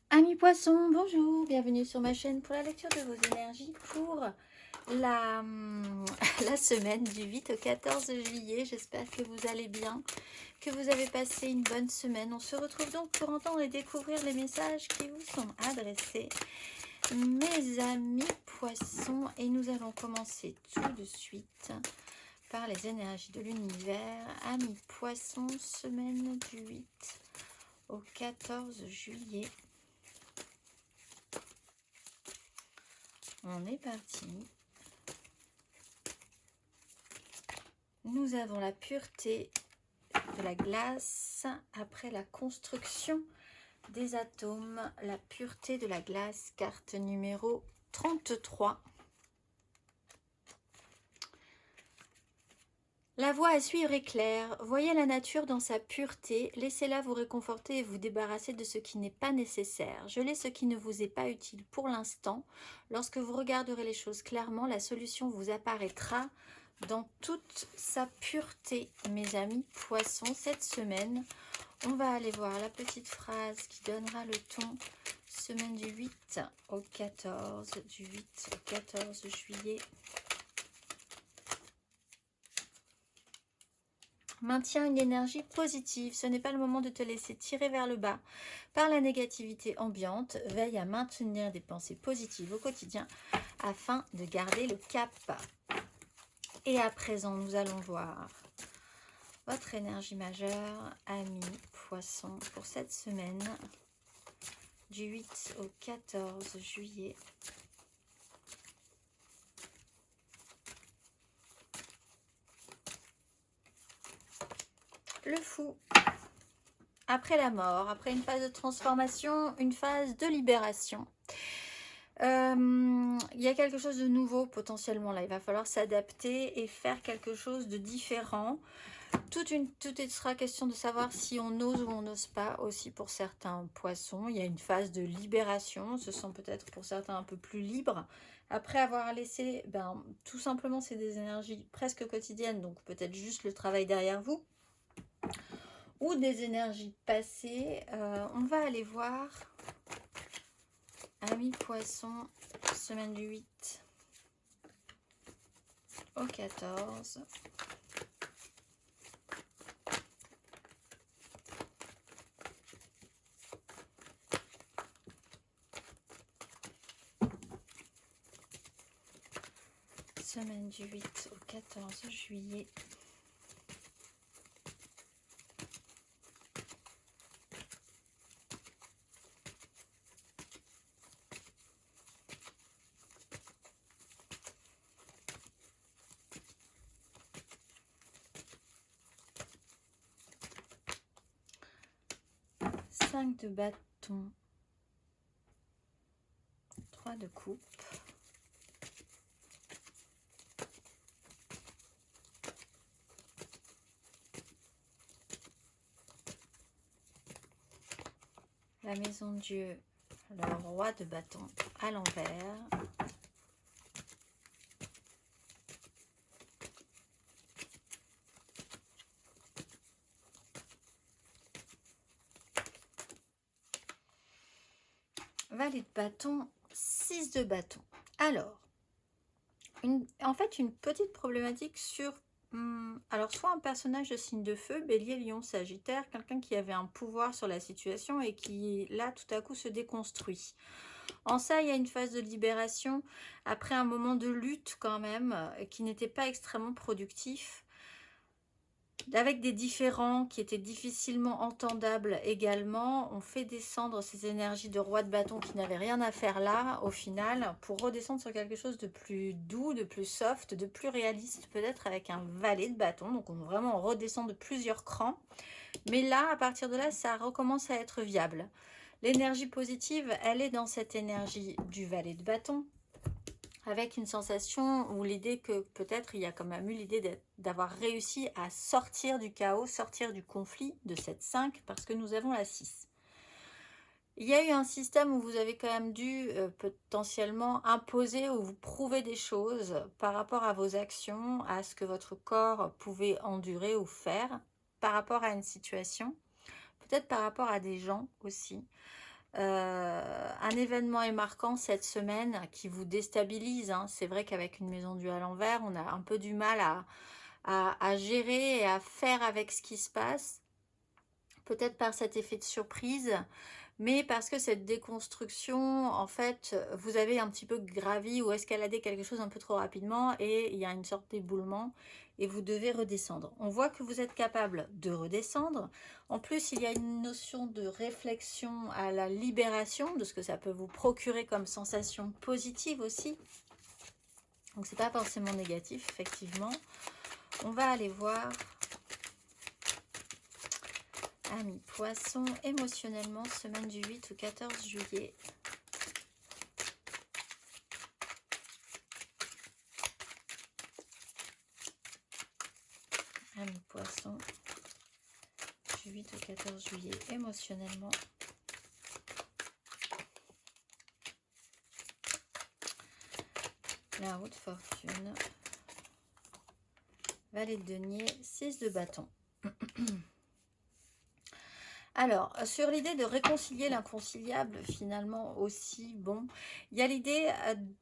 Amis poissons, bonjour, bienvenue sur ma chaîne pour la lecture de vos énergies pour la, la semaine du 8 au 14 juillet. J'espère que vous allez bien, que vous avez passé une bonne semaine. On se retrouve donc pour entendre et découvrir les messages qui vous sont adressés, mes amis poissons. Et nous allons commencer tout de suite par les énergies de l'univers. Amis poissons, semaine du 8 au 14 juillet. On est parti. Nous avons la pureté de la glace après la construction des atomes. La pureté de la glace, carte numéro 33. La voie à suivre est claire. Voyez la nature dans sa pureté. Laissez-la vous réconforter et vous débarrasser de ce qui n'est pas nécessaire. Gelez ce qui ne vous est pas utile pour l'instant. Lorsque vous regarderez les choses clairement, la solution vous apparaîtra dans toute sa pureté. Mes amis poissons, cette semaine, on va aller voir la petite phrase qui donnera le ton. Semaine du 8 au 14, du 8 au 14 juillet. Maintiens une énergie positive. Ce n'est pas le moment de te laisser tirer vers le bas par la négativité ambiante. Veille à maintenir des pensées positives au quotidien afin de garder le cap. Et à présent, nous allons voir votre énergie majeure, amis poissons, pour cette semaine du 8 au 14 juillet. Le fou. Après la mort, après une phase de transformation, une phase de libération. Il y a quelque chose de nouveau potentiellement là. Il va falloir s'adapter et faire quelque chose de différent. Tout sera question de savoir si on ose ou on n'ose pas aussi pour certains poissons. Il y a une phase de libération. On se sent peut-être pour certains un peu plus libre. Après avoir laissé, tout simplement, c'est des énergies presque quotidiennes. Donc peut-être juste le travail derrière vous. Ou des énergies passées. On va aller voir, amis poissons, semaine du 8 au 14. Semaine du 8 au 14 juillet. Cinq de bâton, 3 de coupe, la maison de Dieu, le roi de bâton à l'envers, valet de bâton, 6 de bâton. Alors, en fait, une petite problématique sur... alors, soit un personnage de signe de feu, Bélier, Lion, Sagittaire, quelqu'un qui avait un pouvoir sur la situation et qui, là, tout à coup, se déconstruit. En ça, il y a une phase de libération après un moment de lutte quand même, qui n'était pas extrêmement productif, avec des différends qui étaient difficilement entendables également. On fait descendre ces énergies de roi de bâton qui n'avaient rien à faire là, au final, pour redescendre sur quelque chose de plus doux, de plus soft, de plus réaliste, peut-être avec un valet de bâton. Donc on redescend de plusieurs crans. Mais là, à partir de là, ça recommence à être viable. L'énergie positive, elle est dans cette énergie du valet de bâton, avec une sensation ou l'idée que peut-être il y a quand même eu l'idée d'avoir réussi à sortir du chaos, sortir du conflit de cette 5, parce que nous avons la 6. Il y a eu un système où vous avez quand même dû potentiellement imposer ou vous prouver des choses par rapport à vos actions, à ce que votre corps pouvait endurer ou faire par rapport à une situation, peut-être par rapport à des gens aussi. Un événement est marquant cette semaine qui vous déstabilise, hein. C'est vrai qu'avec une maison due à l'envers, on a un peu du mal à gérer et à faire avec ce qui se passe. Peut-être par cet effet de surprise, mais parce que cette déconstruction, en fait, vous avez un petit peu gravi ou escaladé quelque chose un peu trop rapidement et il y a une sorte d'éboulement et vous devez redescendre. On voit que vous êtes capable de redescendre. En plus, il y a une notion de réflexion à la libération de ce que ça peut vous procurer comme sensation positive aussi. Donc, c'est pas forcément négatif, effectivement. On va aller voir... Amis Poissons, émotionnellement, semaine du 8 au 14 juillet. Amis Poissons, du 8 au 14 juillet, émotionnellement. La haute fortune. Valet de denier, 6 de bâton. Alors, sur l'idée de réconcilier l'inconciliable, finalement aussi, bon, il y a l'idée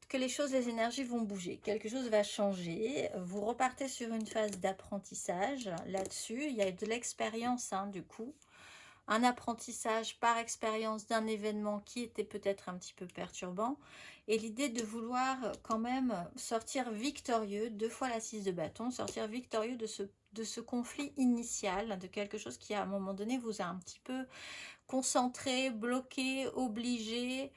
que les choses, les énergies vont bouger, quelque chose va changer, vous repartez sur une phase d'apprentissage là-dessus, il y a de l'expérience, hein, du coup, un apprentissage par expérience d'un événement qui était peut-être un petit peu perturbant, et l'idée de vouloir quand même sortir victorieux, 2 fois la 6 de bâton, sortir victorieux de ce conflit initial, de quelque chose qui à un moment donné vous a un petit peu concentré, bloqué, obligé,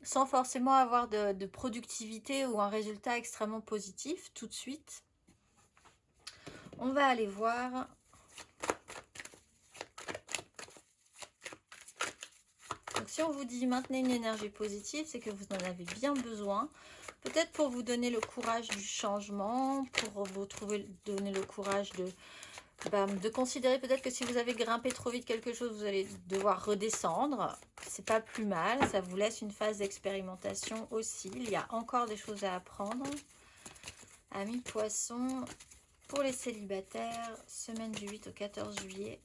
sans forcément avoir de productivité ou un résultat extrêmement positif tout de suite. On va aller voir... Donc, si on vous dit maintenez une énergie positive, c'est que vous en avez bien besoin. Peut-être pour vous donner le courage du changement, pour vous donner le courage de considérer peut-être que si vous avez grimpé trop vite quelque chose, vous allez devoir redescendre. C'est pas plus mal, ça vous laisse une phase d'expérimentation aussi. Il y a encore des choses à apprendre. Amis Poissons, pour les célibataires, semaine du 8 au 14 juillet.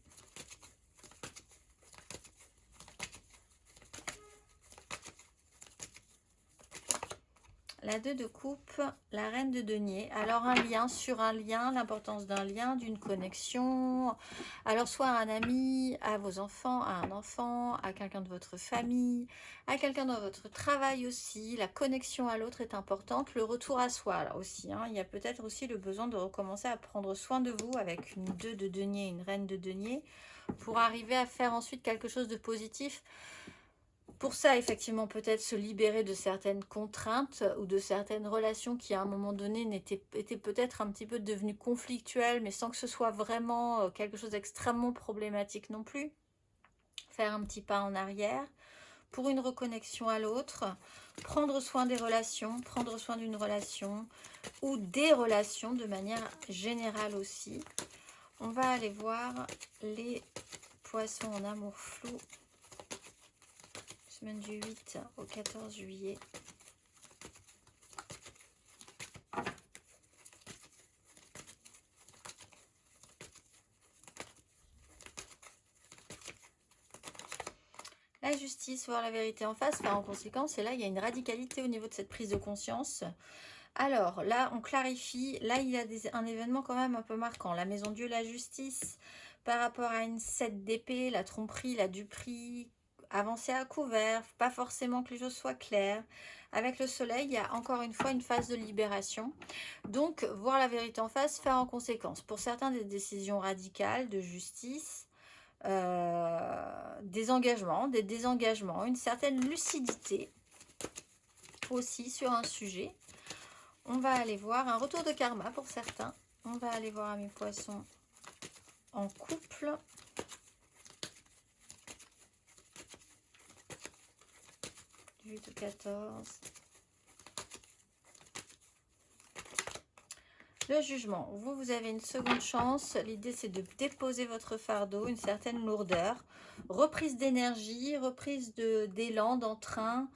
La 2 de coupe, la reine de denier. Alors un lien sur un lien, l'importance d'un lien, d'une connexion. Alors soit à un ami, à vos enfants, à un enfant, à quelqu'un de votre famille, à quelqu'un dans votre travail aussi. La connexion à l'autre est importante. Le retour à soi là aussi, hein. Il y a peut-être aussi le besoin de recommencer à prendre soin de vous avec une 2 de denier, une reine de denier, pour arriver à faire ensuite quelque chose de positif. Pour ça, effectivement, peut-être se libérer de certaines contraintes ou de certaines relations qui, à un moment donné, étaient peut-être un petit peu devenues conflictuelles, mais sans que ce soit vraiment quelque chose d'extrêmement problématique non plus. Faire un petit pas en arrière pour une reconnexion à l'autre, prendre soin des relations, prendre soin d'une relation ou des relations de manière générale aussi. On va aller voir les poissons en amour flou. Semaine du 8 au 14 juillet. La justice, voir la vérité en face, en conséquence, et là, il y a une radicalité au niveau de cette prise de conscience. Alors, là, on clarifie. Là, il y a un événement quand même un peu marquant. La maison Dieu, la justice, par rapport à une 7 d'épée, la tromperie, la duperie, avancer à couvert, pas forcément que les choses soient claires. Avec le soleil, il y a encore une fois une phase de libération. Donc, voir la vérité en face, faire en conséquence. Pour certains, des décisions radicales de justice, des engagements, des désengagements, une certaine lucidité aussi sur un sujet. On va aller voir un retour de karma pour certains. On va aller voir mes poissons en couple. Du 8 au 14. Le jugement. Vous avez une seconde chance. L'idée, c'est de déposer votre fardeau, une certaine lourdeur. Reprise d'énergie, reprise d'élan, d'entrain.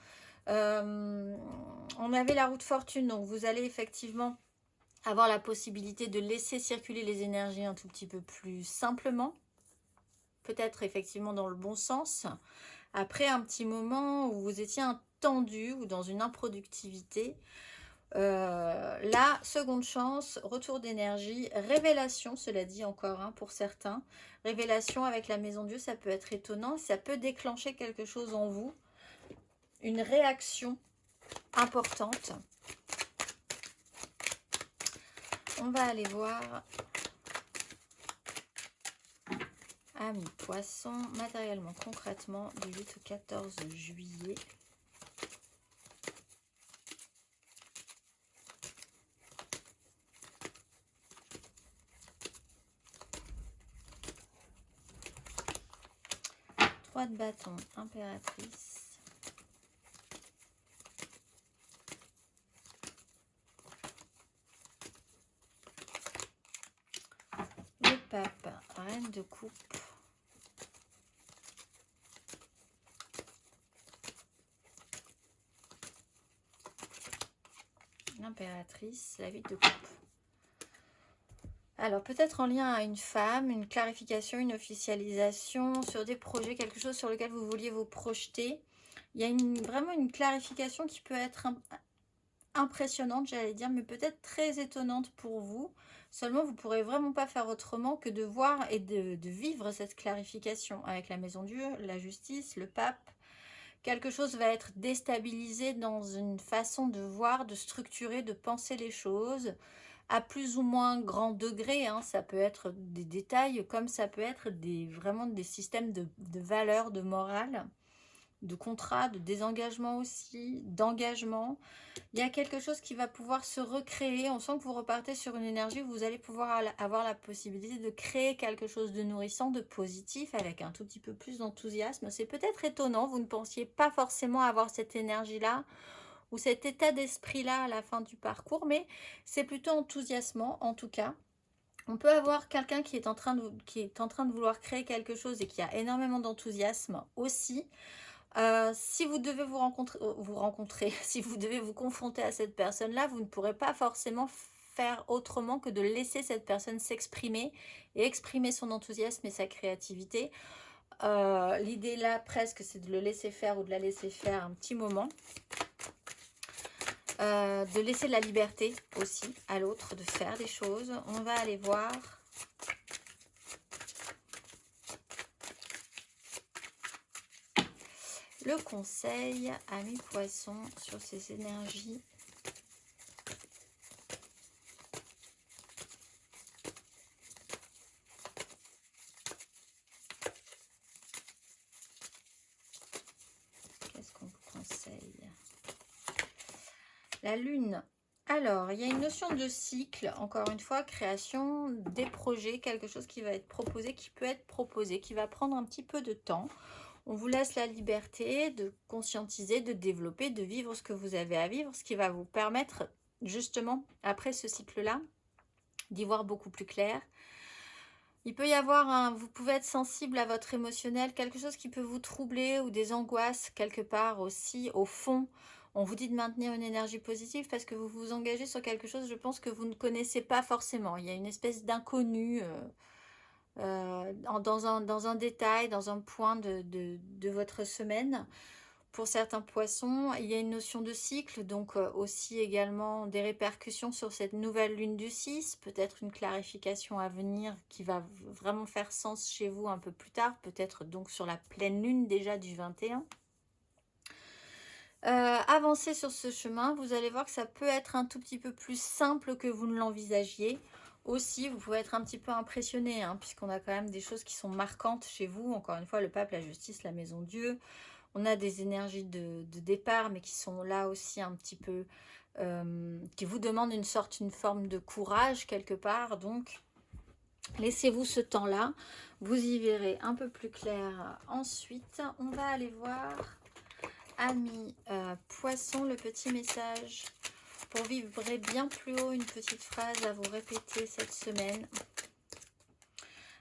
On avait la roue de fortune, donc vous allez effectivement avoir la possibilité de laisser circuler les énergies un tout petit peu plus simplement. Peut-être effectivement dans le bon sens, après un petit moment où vous étiez tendu ou dans une improductivité. Là, seconde chance, retour d'énergie, révélation, cela dit encore hein, pour certains. Révélation avec la maison Dieu, ça peut être étonnant, ça peut déclencher quelque chose en vous, une réaction importante. On va aller voir Amis Poissons, matériellement, concrètement, du 8 au 14 juillet. Trois de bâton, impératrice. Le pape, reine de coupe. L'impératrice, la 8 de coupe. Alors, peut-être en lien à une femme, une clarification, une officialisation sur des projets, quelque chose sur lequel vous vouliez vous projeter. Il y a vraiment une clarification qui peut être impressionnante, j'allais dire, mais peut-être très étonnante pour vous. Seulement, vous ne pourrez vraiment pas faire autrement que de voir et de vivre cette clarification avec la Maison Dieu, la justice, le pape. Quelque chose va être déstabilisé dans une façon de voir, de structurer, de penser les choses à plus ou moins grand degré. Hein. Ça peut être des détails comme ça peut être vraiment des systèmes de valeurs, de morale, de contrat, de désengagement aussi, d'engagement. Il y a quelque chose qui va pouvoir se recréer. On sent que vous repartez sur une énergie où vous allez pouvoir avoir la possibilité de créer quelque chose de nourrissant, de positif, avec un tout petit peu plus d'enthousiasme. C'est peut-être étonnant, vous ne pensiez pas forcément avoir cette énergie-là ou cet état d'esprit-là à la fin du parcours, mais c'est plutôt enthousiasmant en tout cas. On peut avoir quelqu'un qui est en train de vouloir créer quelque chose et qui a énormément d'enthousiasme aussi. Si vous devez vous rencontrer, si vous devez vous confronter à cette personne-là, vous ne pourrez pas forcément faire autrement que de laisser cette personne s'exprimer et exprimer son enthousiasme et sa créativité. L'idée là presque c'est de le laisser faire ou de la laisser faire un petit moment. De laisser la liberté aussi à l'autre de faire des choses. On va aller voir le conseil Amis Poissons sur ces énergies. Qu'est-ce qu'on vous conseille? La lune. Alors, il y a une notion de cycle, encore une fois, création des projets, quelque chose qui va être proposé, qui peut être proposé, qui va prendre un petit peu de temps. On vous laisse la liberté de conscientiser, de développer, de vivre ce que vous avez à vivre, ce qui va vous permettre, justement, après ce cycle-là, d'y voir beaucoup plus clair. Il peut y avoir vous pouvez être sensible à votre émotionnel, quelque chose qui peut vous troubler ou des angoisses quelque part aussi, au fond. On vous dit de maintenir une énergie positive parce que vous vous engagez sur quelque chose, je pense, que vous ne connaissez pas forcément. Il y a une espèce d'inconnu dans un détail, dans un point de votre semaine. Pour certains poissons, il y a une notion de cycle, donc aussi également des répercussions sur cette nouvelle lune du 6, peut-être une clarification à venir qui va vraiment faire sens chez vous un peu plus tard, peut-être donc sur la pleine lune déjà du 21. Avancez sur ce chemin, vous allez voir que ça peut être un tout petit peu plus simple que vous ne l'envisagiez. Aussi, vous pouvez être un petit peu impressionné, hein, puisqu'on a quand même des choses qui sont marquantes chez vous. Encore une fois, le pape, la justice, la maison Dieu. On a des énergies de départ, mais qui sont là aussi un petit peu, qui vous demandent une forme de courage quelque part. Donc, laissez-vous ce temps-là. Vous y verrez un peu plus clair ensuite. On va aller voir, Amis Poissons, le petit message pour vibrer bien plus haut, une petite phrase à vous répéter cette semaine.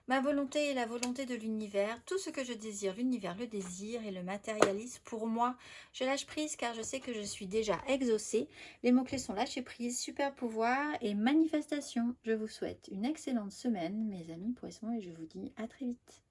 Ma volonté est la volonté de l'univers. Tout ce que je désire, l'univers le désire et le matérialise. Pour moi, je lâche prise car je sais que je suis déjà exaucée. Les mots-clés sont lâcher prise, super pouvoir et manifestation. Je vous souhaite une excellente semaine, mes amis poissons, et je vous dis à très vite.